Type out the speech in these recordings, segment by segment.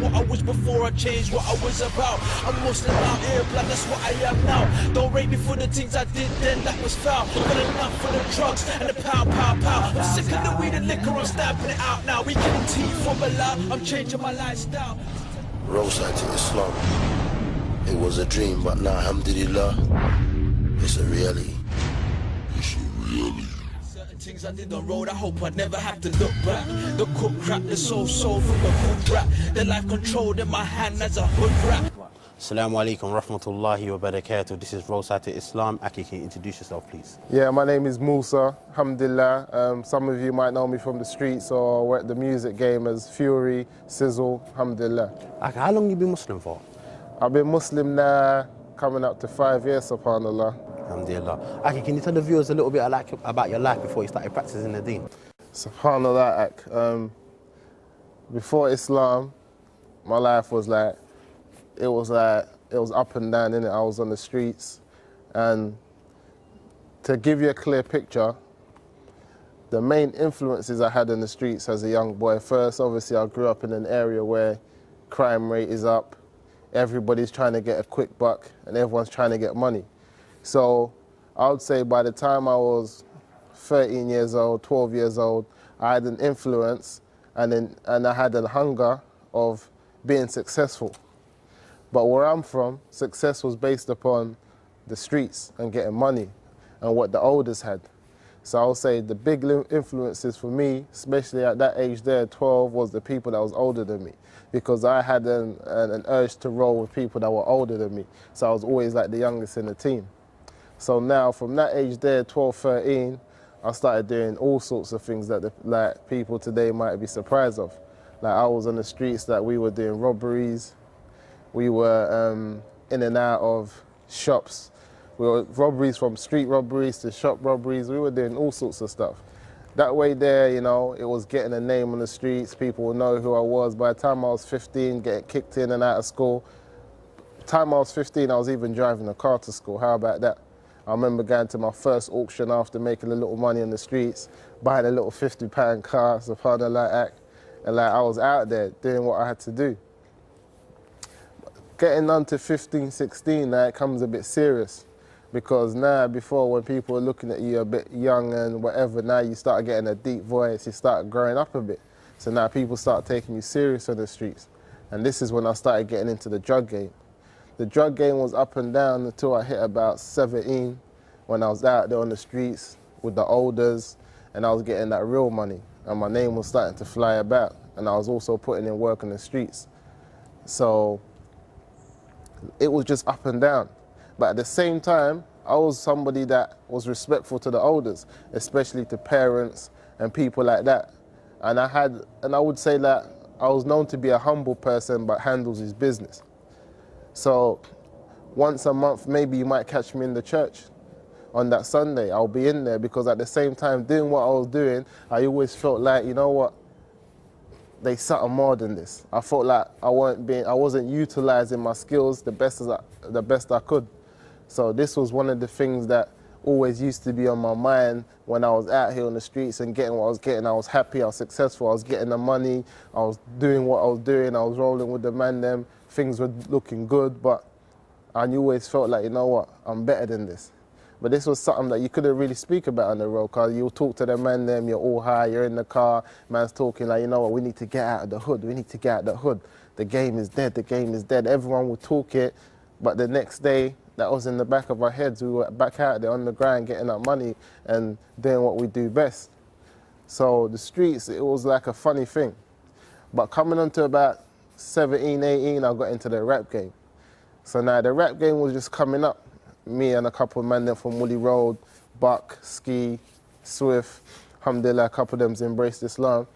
what I was before I changed what I was about. I'm Muslim out here, blood, that's what I am now. Don't rate me for the things I did then, that was foul. But enough for the drugs and the pow, pow, pow. I'm sick of the weed and liquor, I'm stamping it out now. We getting tea from Allah, I'm changing my lifestyle. Musa to Islam. It was a dream, but now, alhamdulillah, it's a reality. It's a reality. Certain things I did on road, I hope I never have to look back. The cook crap, the soul from the hood rap. The life controlled in my hand as a hood rap. Assalamu alaikum rahmatullahi wa barakatuh. This is Musa to Islam. Aki, can you introduce yourself, please? Yeah, my name is Musa, alhamdulillah. Some of you might know me from the streets or the music game as Fury, Sizzle, alhamdulillah. Aki, how long have you been Muslim for? I've been Muslim now, coming up to 5 years, subhanallah. Alhamdulillah. Aki, can you tell the viewers a little bit about your life before you started practicing the deen? Subhanallah, Ak. Before Islam, my life was like, it was up and down, innit? I was on the streets. And to give you a clear picture, the main influences I had in the streets as a young boy, first, obviously, I grew up in an area where crime rate is up, everybody's trying to get a quick buck, and everyone's trying to get money. So I would say by the time I was 13 years old, 12 years old, I had an influence and I had a hunger of being successful. But where I'm from, success was based upon the streets and getting money and what the elders had. So I'll say the big influences for me, especially at that age there, 12, was the people that was older than me. Because I had an urge to roll with people that were older than me. So I was always like the youngest in the team. So now from that age there, 12, 13, I started doing all sorts of things that like people today might be surprised of. Like I was on the streets that we were doing robberies. We were in and out of shops. We were robberies, from street robberies to shop robberies. We were doing all sorts of stuff. That way there, you know, it was getting a name on the streets. People would know who I was. By the time I was 15, getting kicked in and out of school. By the time I was 15, I was even driving a car to school. How about that? I remember going to my first auction after making a little money on the streets, buying a little £50 car, subhanallah, and like I was out there doing what I had to do. Getting on to 15, 16, now it comes a bit serious. Because now, before, when people are looking at you a bit young and whatever, now you start getting a deep voice, you start growing up a bit. So now people start taking you serious on the streets. And this is when I started getting into the drug game. The drug game was up and down until I hit about 17, when I was out there on the streets with the elders, and I was getting that real money. And my name was starting to fly about, and I was also putting in work on the streets. So it was just up and down. But at the same time, I was somebody that was respectful to the elders, especially to parents and people like that. And I would say that I was known to be a humble person, but handles his business. So once a month, maybe you might catch me in the church. On that Sunday, I'll be in there, because at the same time, doing what I was doing, I always felt like, you know what, there's something more than this. I felt like I wasn't utilizing my skills the best I could. So this was one of the things that always used to be on my mind when I was out here on the streets and getting what I was getting. I was happy, I was successful, I was getting the money, I was doing what I was doing, I was rolling with the man them, things were looking good, but I always felt like, you know what, I'm better than this. But this was something that you couldn't really speak about on the road, because you'll talk to the man them, you're all high, you're in the car, man's talking like, you know what, we need to get out of the hood, we need to get out of the hood. The game is dead, the game is dead. Everyone will talk it, but the next day, that was in the back of our heads. We were back out there on the grind, getting that money and doing what we do best. So the streets, it was like a funny thing. But coming on to about 17, 18, I got into the rap game. So now the rap game was just coming up. Me and a couple of men there from Woolly Road, Buck, Ski, Swift, alhamdulillah, a couple of them's embraced Islam.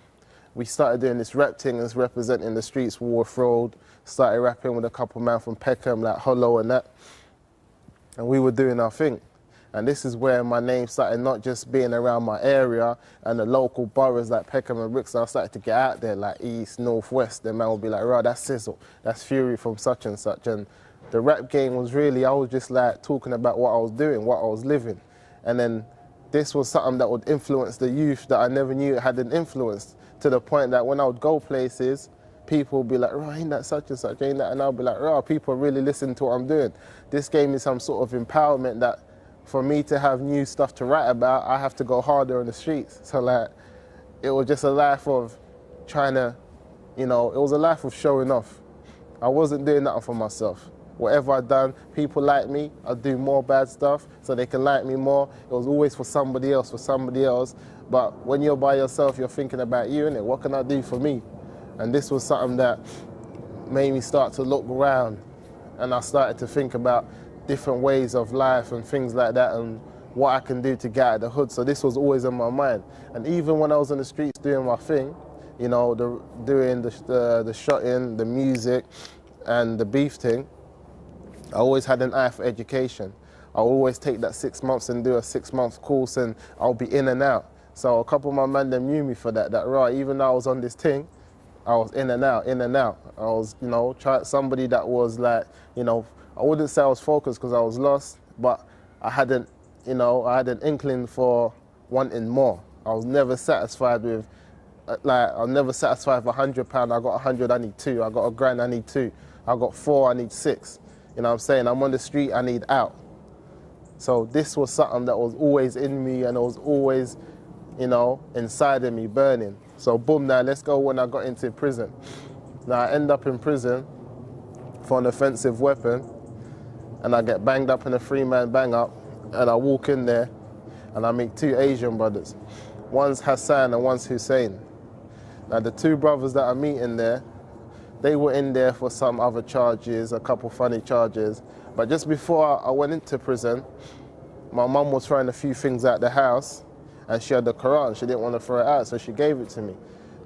We started doing this rap thing and representing the streets, Wharf Road, started rapping with a couple of men from Peckham, like Hollow and that. And we were doing our thing. And this is where my name started not just being around my area and the local boroughs like Peckham and Brixton. I started to get out there like East, North, West. The man would be like, right, that's Sizzle, that's Fury from such and such. And the rap game was really, I was just like talking about what I was doing, what I was living. And then this was something that would influence the youth that I never knew it had an influence, to the point that when I would go places, people will be like, "Oh, ain't that such and such, ain't that?" And I'll be like, "Oh, people really listen to what I'm doing." This gave me some sort of empowerment that for me to have new stuff to write about, I have to go harder on the streets. So like, it was just a life of trying to, it was a life of showing off. I wasn't doing nothing for myself. Whatever I'd done, people like me, I'd do more bad stuff so they can like me more. It was always for somebody else, But when you're by yourself, you're thinking about you, innit? What can I do for me? And this was something that made me start to look around, and I started to think about different ways of life and things like that, and what I can do to get out of the hood. So this was always in my mind. And even when I was on the streets doing my thing, doing the shotting, the music, and the beef thing, I always had an eye for education. I always take that 6 months and do a 6-month course, and I'll be in and out. So a couple of my men, them knew me for that, right, even though I was on this thing, I was in and out. I was, somebody that was like, I wouldn't say I was focused because I was lost, but I had an inkling for wanting more. I was never satisfied with, I'm never satisfied with £100. I got 100, I need 2. I got a grand, I need 2. I got 4, I need 6. You know what I'm saying? I'm on the street, I need out. So this was something that was always in me, and it was always, inside of me, burning. So boom, now let's go when I got into prison. Now I end up in prison for an offensive weapon, and I get banged up in a 3-man bang up, and I walk in there, and I meet 2 Asian brothers. One's Hassan and one's Hussein. Now the 2 brothers that I meet in there, they were in there for some other charges, a couple funny charges. But just before I went into prison, my mum was throwing a few things out the house, and she had the Quran. She didn't want to throw it out, so she gave it to me.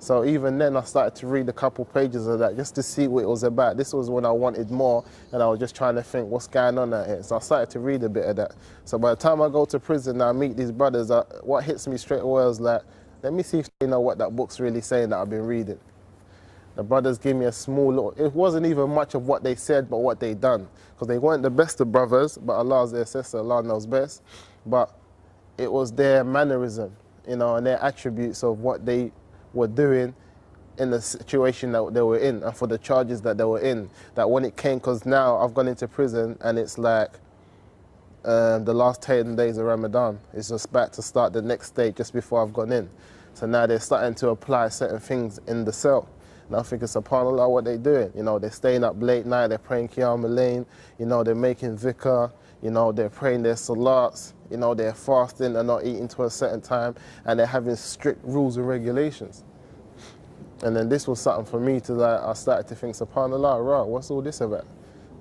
So even then, I started to read a couple pages of that just to see what it was about. This was when I wanted more, and I was just trying to think, what's going on out here? So I started to read a bit of that. So by the time I go to prison, I meet these brothers. What hits me straight away was like, let me see if they know what that book's really saying that I've been reading. The brothers gave me a small little, it wasn't even much of what they said, but what they done. Because they weren't the best of brothers, but Allah's their sister, Allah knows best. But it was their mannerism, and their attributes of what they were doing in the situation that they were in, and for the charges that they were in. That when it came, because now I've gone into prison, and it's like the last 10 days of Ramadan. It's just about to start the next day just before I've gone in. So now they're starting to apply certain things in the cell. And I'm thinking, subhanAllah, what they're doing. They're staying up late night, they're praying Qiyam al-Layl, they're making dhikr, they're praying their salats, they're fasting and not eating to a certain time, and they're having strict rules and regulations. And then this was something for me to, I started to think, subhanAllah, right, what's all this about?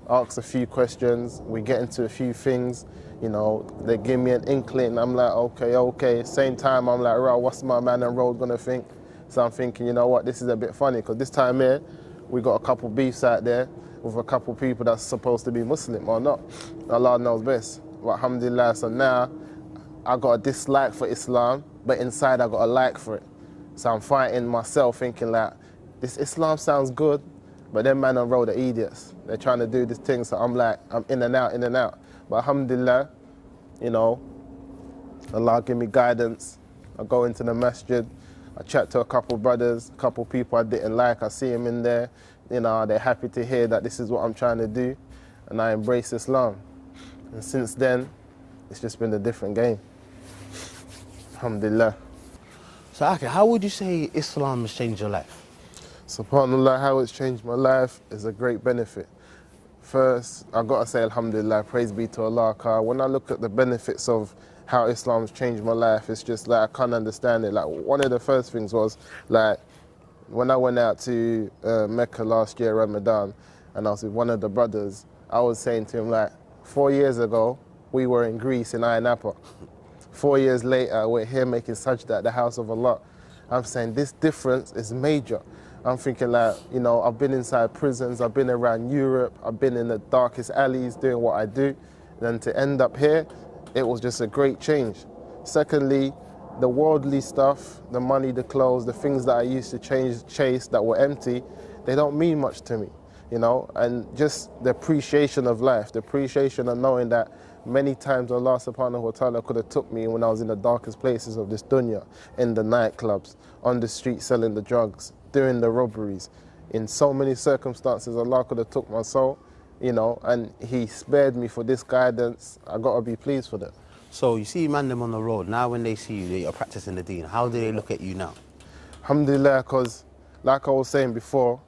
Ask a few questions, we get into a few things, they give me an inkling, I'm like, okay. Same time, I'm like, right, what's my man on road gonna think? So I'm thinking, you know what, this is a bit funny, because this time here, we got a couple beefs out there with a couple people that's supposed to be Muslim or not. Allah knows best. But alhamdulillah, so now I got a dislike for Islam, but inside I got a like for it. So I'm fighting myself, thinking like, this Islam sounds good, but them man on road are idiots. They're trying to do this thing, so I'm like, I'm in and out. But alhamdulillah, Allah give me guidance. I go into the masjid, I chat to a couple brothers, a couple people I didn't like, I see them in there, they're happy to hear that this is what I'm trying to do, and I embrace Islam. And since then, it's just been a different game. Alhamdulillah. So, Aki, how would you say Islam has changed your life? SubhanAllah, how it's changed my life is a great benefit. First, I've got to say Alhamdulillah, praise be to Allah. When I look at the benefits of how Islam's changed my life, it's just like I can't understand it. Like, one of the first things was like when I went out to Mecca last year, Ramadan, and I was with one of the brothers, I was saying to him like, 4 years ago, we were in Greece in Ayia Napa. 4 years later, we're here making sajda at the house of Allah. I'm saying this difference is major. I'm thinking like, I've been inside prisons, I've been around Europe, I've been in the darkest alleys doing what I do. And to end up here, it was just a great change. Secondly, the worldly stuff, the money, the clothes, the things that I used to chase that were empty, they don't mean much to me, and just the appreciation of life, the appreciation of knowing that many times Allah subhanahu wa ta'ala could have took me when I was in the darkest places of this dunya, in the nightclubs, on the street selling the drugs, doing the robberies, in so many circumstances, Allah could have took my soul, you know, and He spared me for this guidance. I got to be pleased for that. So you see man them on the road, now when they see you, you're practicing the deen, how do they look at you now? Alhamdulillah, because like I was saying before,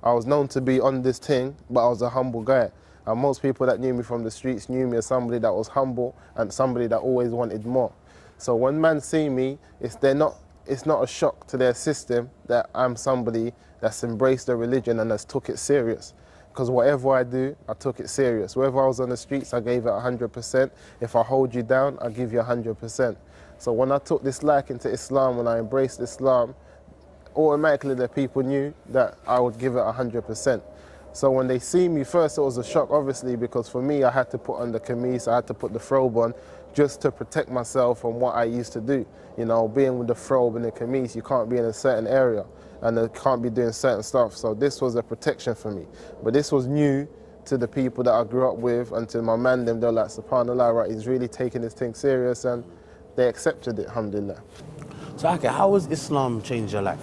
I was known to be on this thing, but I was a humble guy. And most people that knew me from the streets knew me as somebody that was humble and somebody that always wanted more. So when man see me, it's not a shock to their system that I'm somebody that's embraced the religion and has took it serious. Because whatever I do, I took it serious. Whether I was on the streets, I gave it 100%. If I hold you down, I give you 100%. So when I took this liking to Islam, when I embraced Islam, automatically the people knew that I would give it 100%. So when they see me first, it was a shock, obviously, because for me, I had to put on the kameez, I had to put the throbe on just to protect myself from what I used to do. You know, being with the throbe and the kameez, you can't be in a certain area and you can't be doing certain stuff. So this was a protection for me. But this was new to the people that I grew up with and to my man them. They're like, subhanAllah, right, he's really taking this thing serious, and they accepted it, alhamdulillah. So okay, how has Islam changed your life?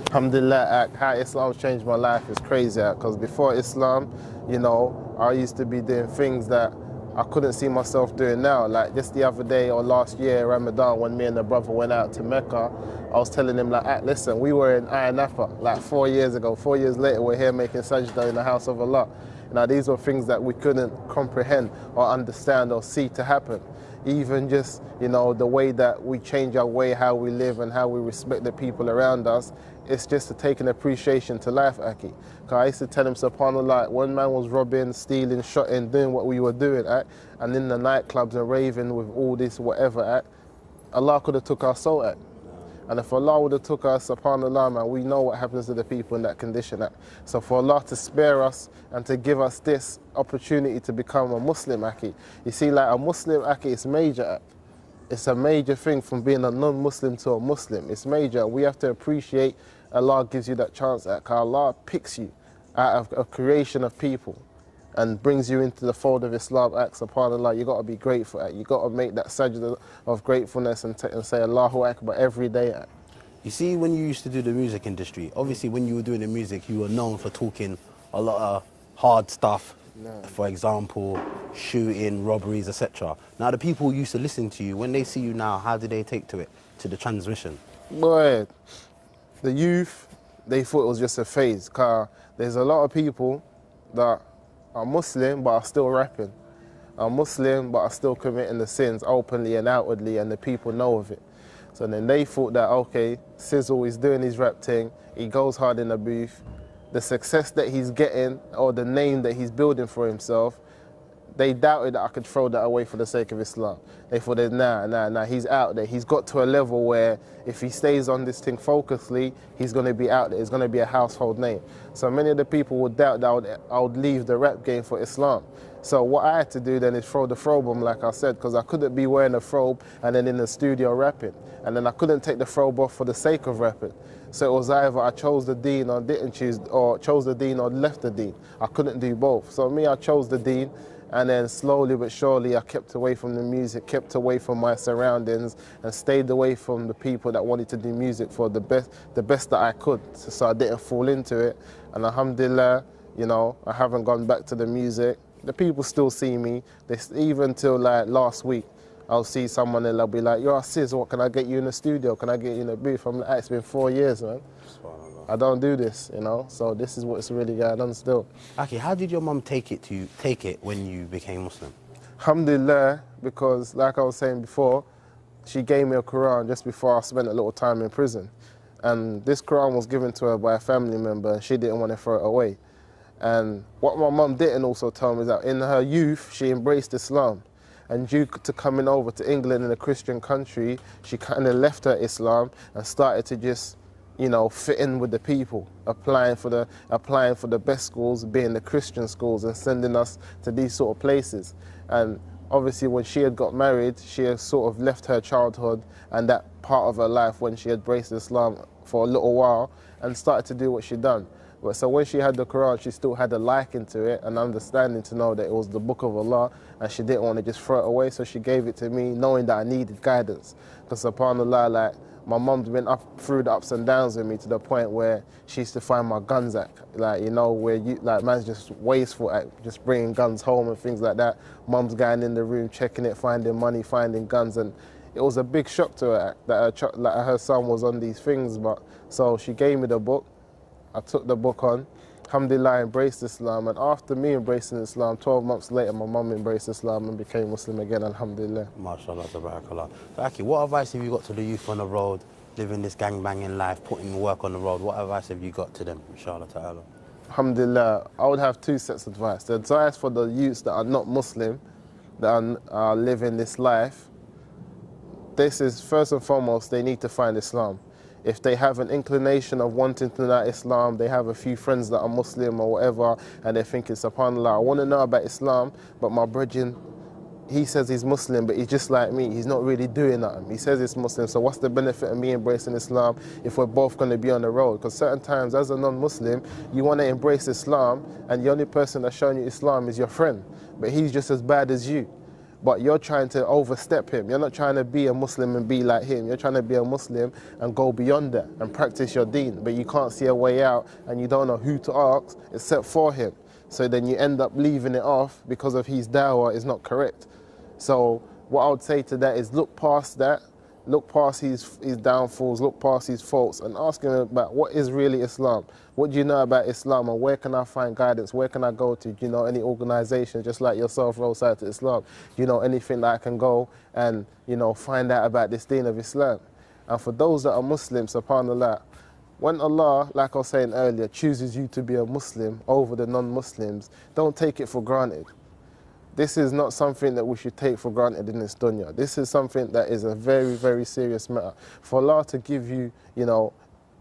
Alhamdulillah, how Islam's changed my life is crazy, because before Islam, you know, I used to be doing things that I couldn't see myself doing now. Like just the other day or last year, Ramadan, when me and the brother went out to Mecca, I was telling him like, listen, we were in Ayia Napa like 4 years ago. 4 years later, we're here making sajda in the house of Allah. Now these were things that we couldn't comprehend or understand or see to happen. Even just, you know, the way that we change our way, how we live and how we respect the people around us, it's just to take an appreciation to life, Aki. Because I used to tell him, subhanAllah, one man was robbing, stealing, shotting, doing what we were doing, and in the nightclubs and raving with all this whatever, Allah could have took our soul, And if Allah would have took us, subhanAllah, man, we know what happens to the people in that condition. So for Allah to spare us and to give us this opportunity to become a Muslim, Aki, you see, like a Muslim, Aki, it's major. It's a major thing from being a non-Muslim to a Muslim. It's major. We have to appreciate Allah gives you that chance. Allah picks you out of a creation of people and brings you into the fold of Islam. SubhanAllah, you got to be grateful. You got to make that sajda of gratefulness and say Allahu Akbar every day. You see, when you used to do the music industry, obviously when you were doing the music, you were known for talking a lot of hard stuff. For example, shooting, robberies, etc. Now the people who used to listen to you, when they see you now, how do they take to it, to the transmission? Boy, the youth, they thought it was just a phase. Cause there's a lot of people that are Muslim but are still rapping, are Muslim but are still committing the sins openly and outwardly, and the people know of it. So then they thought that, okay, Sizzle is doing his rap thing, he goes hard in the booth, the success that he's getting or the name that he's building for himself, they doubted that I could throw that away for the sake of Islam. They thought that nah, he's out there. He's got to a level where if he stays on this thing focusedly, he's going to be out there. He's going to be a household name. So many of the people would doubt that I would leave the rap game for Islam. So what I had to do then is throw the throbe on, like I said, because I couldn't be wearing a throbe and then in the studio rapping. And then I couldn't take the throbe off for the sake of rapping. So it was either I chose the deen or didn't choose, or chose the deen or left the deen. I couldn't do both. So me, I chose the deen, and then slowly but surely I kept away from the music, kept away from my surroundings, and stayed away from the people that wanted to do music for the best that I could. So I didn't fall into it. And alhamdulillah, you know, I haven't gone back to the music. The people still see me. Even till like last week, I'll see someone and they'll be like, yo, sis, what, can I get you in the studio? Can I get you in the booth? I'm like, it's been 4 years, man. I don't do this, you know, so this is what's really going on still. Okay, how did your mum take it when you became Muslim? Alhamdulillah, because like I was saying before, she gave me a Quran just before I spent a little time in prison. And this Quran was given to her by a family member and she didn't want to throw it away. And what my mum didn't also tell me is that in her youth, she embraced Islam. And due to coming over to England in a Christian country, she kind of left her Islam and started to just, you know, fit in with the people, applying for the best schools, being the Christian schools, and sending us to these sort of places. And obviously when she had got married, she had sort of left her childhood and that part of her life when she had embraced Islam for a little while and started to do what she'd done. But so when she had the Quran, she still had a liking to it and understanding to know that it was the book of Allah, and she didn't want to just throw it away, so she gave it to me knowing that I needed guidance. Because subhanAllah, like, my mum's been up through the ups and downs with me to the point where she used to find my guns at, like, you know, where you, like, man's just wasteful at just bringing guns home and things like that. Mum's going in the room, checking it, finding money, finding guns, and it was a big shock to her that her son was on these things. But so she gave me the book. I took the book on. Alhamdulillah, I embraced Islam, and after me embracing Islam, 12 months later, my mum embraced Islam and became Muslim again, alhamdulillah. MashaAllah, tabarakallah. So, Aki, what advice have you got to the youth on the road, living this gang-banging life, putting work on the road? What advice have you got to them, inshallah ta'ala? Alhamdulillah, I would have two sets of advice. The advice for the youths that are not Muslim, that are living this life, this is first and foremost, they need to find Islam. If they have an inclination of wanting to know Islam, they have a few friends that are Muslim or whatever, and they're thinking, subhanAllah, I want to know about Islam, but my brethren, he says he's Muslim, but he's just like me. He's not really doing nothing. He says he's Muslim, so what's the benefit of me embracing Islam if we're both going to be on the road? Because certain times, as a non-Muslim, you want to embrace Islam, and the only person that's showing you Islam is your friend, but he's just as bad as you. But you're trying to overstep him. You're not trying to be a Muslim and be like him. You're trying to be a Muslim and go beyond that and practice your deen. But you can't see a way out and you don't know who to ask except for him. So then you end up leaving it off because of his dawah is not correct. So what I would say to that is look past that. Look past his downfalls, look past his faults, and ask him about what is really Islam. What do you know about Islam, and where can I find guidance? Where can I go to? Do you know any organization just like yourself, Roadside to Islam? Do you know anything that I can go and, you know, find out about this deen of Islam? And for those that are Muslims, subhanAllah, when Allah, like I was saying earlier, chooses you to be a Muslim over the non-Muslims, don't take it for granted. This is not something that we should take for granted in this dunya. This is something that is a very, very serious matter. For Allah to give you, you know,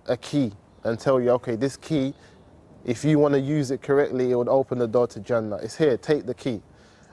a key and tell you, okay, this key, if you want to use it correctly, it would open the door to Jannah. It's here, take the key.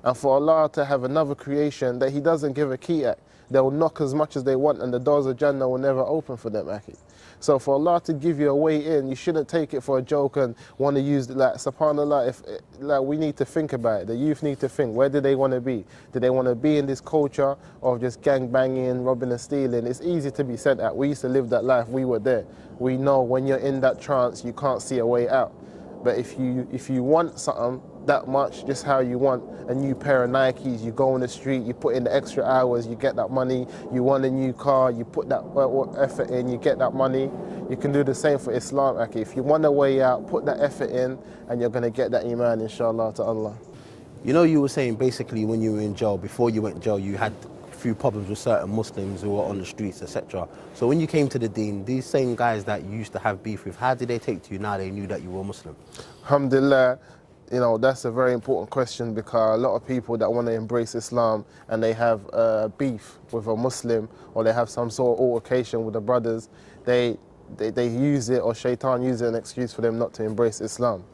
And for Allah to have another creation that He doesn't give a key at, they'll knock as much as they want and the doors of Jannah will never open for them, Aki. So for Allah to give you a way in, you shouldn't take it for a joke and want to use it like, subhanAllah, like we need to think about it. The youth need to think, where do they want to be? Do they want to be in this culture of just gang banging, robbing and stealing? It's easy to be sent at. We used to live that life, we were there. We know when you're in that trance, you can't see a way out. But if you want something that much, just how you want a new pair of Nikes, you go on the street, you put in the extra hours, you get that money, you want a new car, you put that effort in, you get that money. You can do the same for Islam, Aki. If you want a way out, put that effort in, and you're going to get that iman, inshallah, to Allah. You know, you were saying basically when you were in jail, before you went to jail, you had a few problems with certain Muslims who were on the streets, etc. So when you came to the deen, these same guys that you used to have beef with, how did they take to you now they knew that you were Muslim? Alhamdulillah. You know, that's a very important question because a lot of people that want to embrace Islam and they have beef with a Muslim or they have some sort of altercation with the brothers, they use it, or shaitan uses it, an excuse for them not to embrace Islam.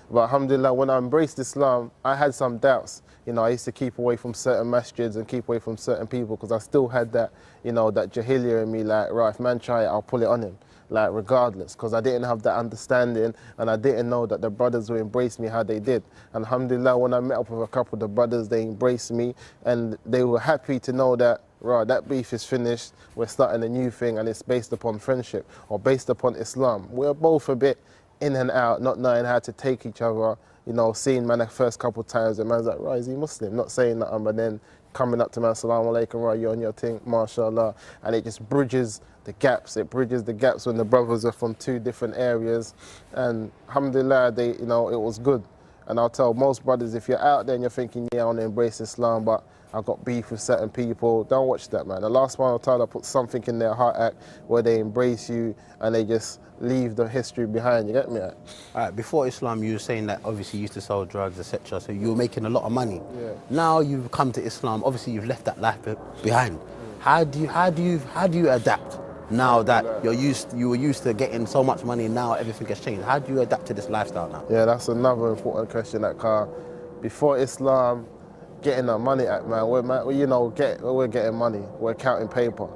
But alhamdulillah, when I embraced Islam, I had some doubts. You know, I used to keep away from certain masjids and keep away from certain people because I still had that, you know, that jahiliyyah in me, like, right, if man try it, I'll pull it on him. Like, regardless, because I didn't have that understanding and I didn't know that the brothers would embrace me how they did. And alhamdulillah, when I met up with a couple of the brothers, they embraced me and they were happy to know that, right, that beef is finished, we're starting a new thing and it's based upon friendship or based upon Islam. We're both a bit in and out, not knowing how to take each other, you know, seeing man the first couple of times, and man's like, right, is he Muslim? Not saying nothing, but then coming up to man, assalamu alaikum, right, you're on your thing, mashallah, and it just bridges the gaps. It bridges the gaps when the brothers are from two different areas, and alhamdulillah, you know, it was good. And I'll tell most brothers, if you're out there and you're thinking, yeah, I want to embrace Islam, but I've got beef with certain people, don't watch that, man. Allah subhanahu wa ta'ala put something in their heart act where they embrace you and they just leave the history behind, you get me? All right, before Islam, you were saying that obviously you used to sell drugs, etc. So you were making a lot of money. Yeah. Now you've come to Islam, obviously you've left that life behind. How do you adapt now that you were used to getting so much money, now everything has changed? How do you adapt to this lifestyle now? Yeah, that's another important question, that car. Before Islam, getting that money, man, we're getting money, we're counting paper.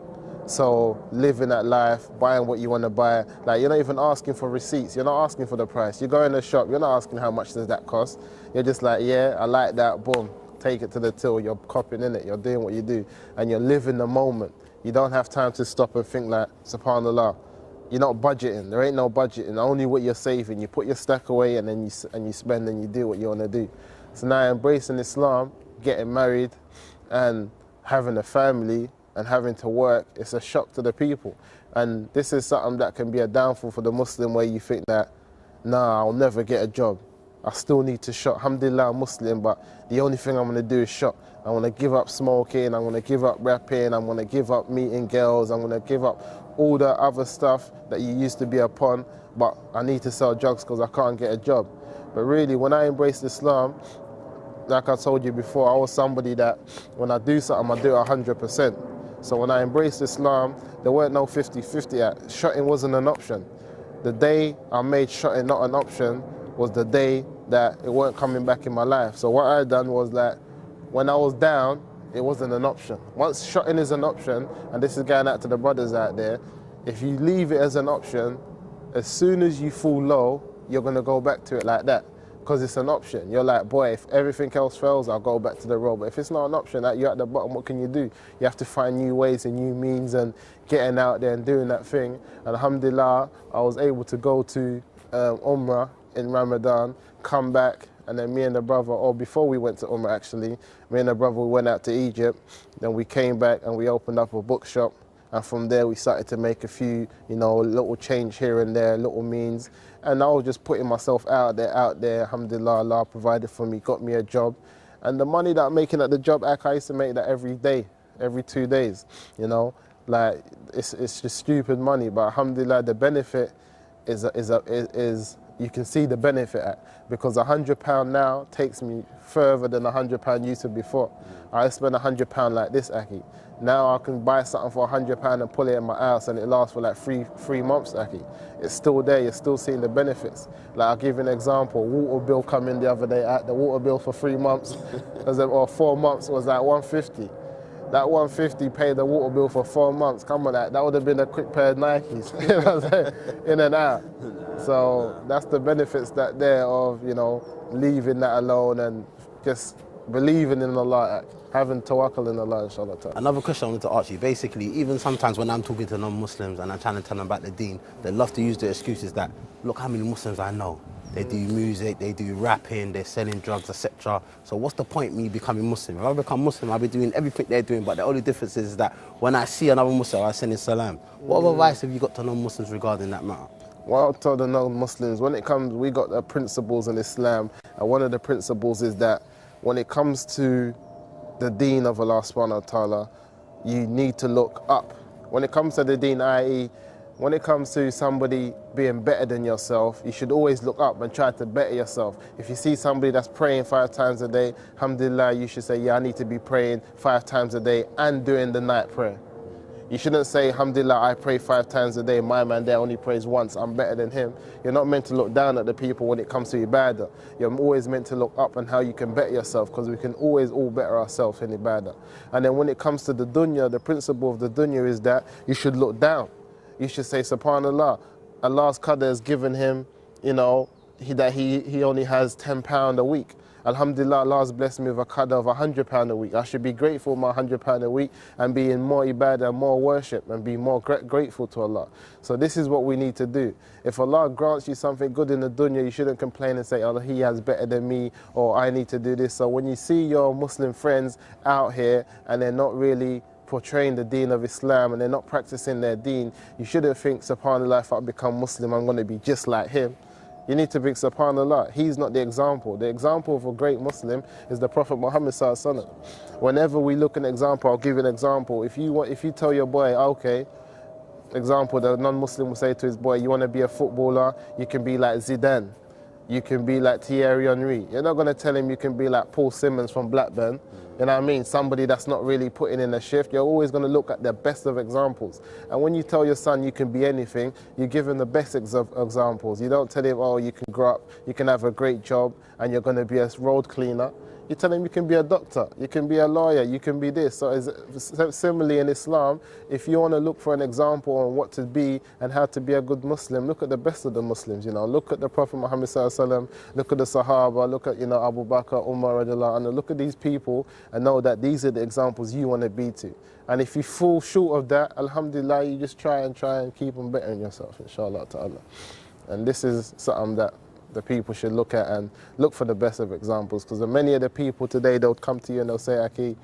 So living that life, buying what you want to buy, like you're not even asking for receipts, you're not asking for the price. You go in the shop, you're not asking how much does that cost. You're just like, yeah, I like that, boom, take it to the till, you're copying in it, you're doing what you do, and you're living the moment. You don't have time to stop and think like, subhanallah. You're not budgeting. There ain't no budgeting. Only what you're saving. You put your stack away and then you spend and you do what you want to do. So now embracing Islam, getting married and having a family and having to work, it's a shock to the people. And this is something that can be a downfall for the Muslim, where you think that, nah, I'll never get a job. I still need to shop. Alhamdulillah, I'm Muslim, but the only thing I'm going to do is shop. I want to give up smoking, I want to give up rapping, I want to give up meeting girls, I want to give up all the other stuff that you used to be upon, but I need to sell drugs because I can't get a job. But really, when I embraced Islam, like I told you before, I was somebody that when I do something, I do it 100%. So when I embraced Islam, there weren't no 50-50 at. Shotting wasn't an option. The day I made shotting not an option was the day that it weren't coming back in my life. So what I done was that when I was down, it wasn't an option. Once shotting is an option, and this is going out to the brothers out there, if you leave it as an option, as soon as you fall low, you're going to go back to it like that. Because it's an option. You're like, boy, if everything else fails, I'll go back to the road. But if it's not an option, that you're at the bottom, what can you do? You have to find new ways and new means and getting out there and doing that thing. And alhamdulillah, I was able to go to Umrah in Ramadan, come back, and then me and the brother, or before we went to Umrah actually, me and the brother, we went out to Egypt. Then we came back and we opened up a bookshop. And from there we started to make a few, little change here and there, little means. And I was just putting myself out there. Alhamdulillah, Allah provided for me, got me a job. And the money that I'm making at the job, I used to make that every day, every 2 days, Like, it's just stupid money, but alhamdulillah, the benefit is you can see the benefit at, because £100 now takes me further than £100 used to before. I spend £100 like this, Aki. Now I can buy something for £100 and pull it in my house and it lasts for like three months, Aki. It's still there, you're still seeing the benefits. Like, I'll give you an example. Water bill come in the other day, the water bill for 3 months, or 4 months was like 150. That 150 paid the water bill for 4 months. Come on, that would have been a quick pair of Nikes, you know what I'm saying? In and out. So that's the benefits that there of, leaving that alone and just believing in Allah, having tawakkul in Allah, inshallah. Another question I wanted to ask you, basically, even sometimes when I'm talking to non-Muslims and I'm trying to tell them about the deen, they love to use the excuses that, look how many Muslims I know. They do music, they do rapping, they're selling drugs, etc. So what's the point of me becoming Muslim? If I become Muslim, I'll be doing everything they're doing, but the only difference is that when I see another Muslim, I send him salam. What advice have you got to non-Muslims regarding that matter? Well, I'll tell the non-Muslims, when it comes, we got the principles in Islam, and one of the principles is that when it comes to the deen of Allah subhanahu wa ta'ala, you need to look up. When it comes to the deen, i.e., when it comes to somebody being better than yourself, you should always look up and try to better yourself. If you see somebody that's praying 5 times a day, alhamdulillah, you should say, yeah, I need to be praying 5 times a day and doing the night prayer. You shouldn't say, alhamdulillah, I pray 5 times a day, my man there only prays once, I'm better than him. You're not meant to look down at the people when it comes to ibadah. You're always meant to look up and how you can better yourself, because we can always all better ourselves in ibadah. And then when it comes to the dunya, the principle of the dunya is that you should look down. You should say, subhanallah, Allah's qadr has given him, that he only has £10 a week. Alhamdulillah, Allah has blessed me with a qadr of £100 a week. I should be grateful for my £100 a week and be in more ibadah, more worship, and be more grateful to Allah. So this is what we need to do. If Allah grants you something good in the dunya, you shouldn't complain and say, oh, he has better than me, or I need to do this. So when you see your Muslim friends out here and they're not really portraying the deen of Islam and they're not practicing their deen, you shouldn't think, subhanallah, if I become Muslim, I'm going to be just like him. You need to think, subhanallah, he's not the example. The example of a great Muslim is the Prophet Muhammad sallallahu alaihi wasallam. Whenever we look at an example, I'll give you an example. If you tell your boy, okay, example, the non-Muslim will say to his boy, you want to be a footballer, you can be like Zidane. You can be like Thierry Henry. You're not going to tell him you can be like Paul Simmons from Blackburn. You know what I mean? Somebody that's not really putting in a shift. You're always going to look at the best of examples. And when you tell your son you can be anything, you give him the best examples. You don't tell him, oh, you can grow up, you can have a great job, and you're going to be a road cleaner. You tell them you can be a doctor, you can be a lawyer, you can be this. So similarly in Islam, if you want to look for an example on what to be and how to be a good Muslim, look at the best of the Muslims, you know. Look at the Prophet Muhammad sallallahu alaihi wasallam, look at the Sahaba, look at, you know, Abu Bakr, Umar radiallahu anhu, look at these people and know that these are the examples you want to be to. And if you fall short of that, alhamdulillah, you just try and keep on bettering yourself, inshallah ta'ala. And this is something that the people should look at and look for the best of examples, because many of the people today, they'll come to you and they'll say, Aki,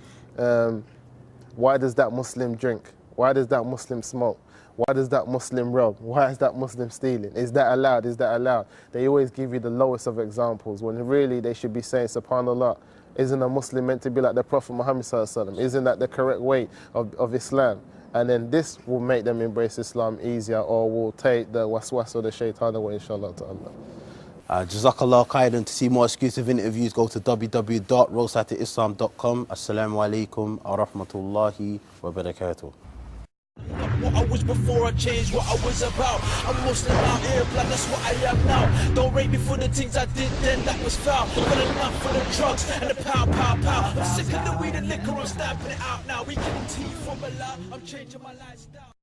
why does that Muslim drink? Why does that Muslim smoke? Why does that Muslim rob? Why is that Muslim stealing? Is that allowed? Is that allowed? They always give you the lowest of examples when really they should be saying, subhanallah, isn't a Muslim meant to be like the Prophet Muhammad sallallahu alaihi wasallam? Isn't that the correct way of Islam? And then this will make them embrace Islam easier, or will take the waswas or the shaitan away, inshallah ta'ala. Jazakallah khairan. To see more exclusive interviews, go to www.roadsidetoislam.com. Assalamu alaikum wa rahmatullahi wa barakatuh. What I was before I changed what I was about. I'm Muslim out here, blood, that's what I am now. Don't rate me for the things I did then, that was foul. But enough for the drugs and the pow, pow, pow. I'm sick of the weed and liquor, I'm stamping it out now. We getting tea from Allah, I'm changing my lifestyle.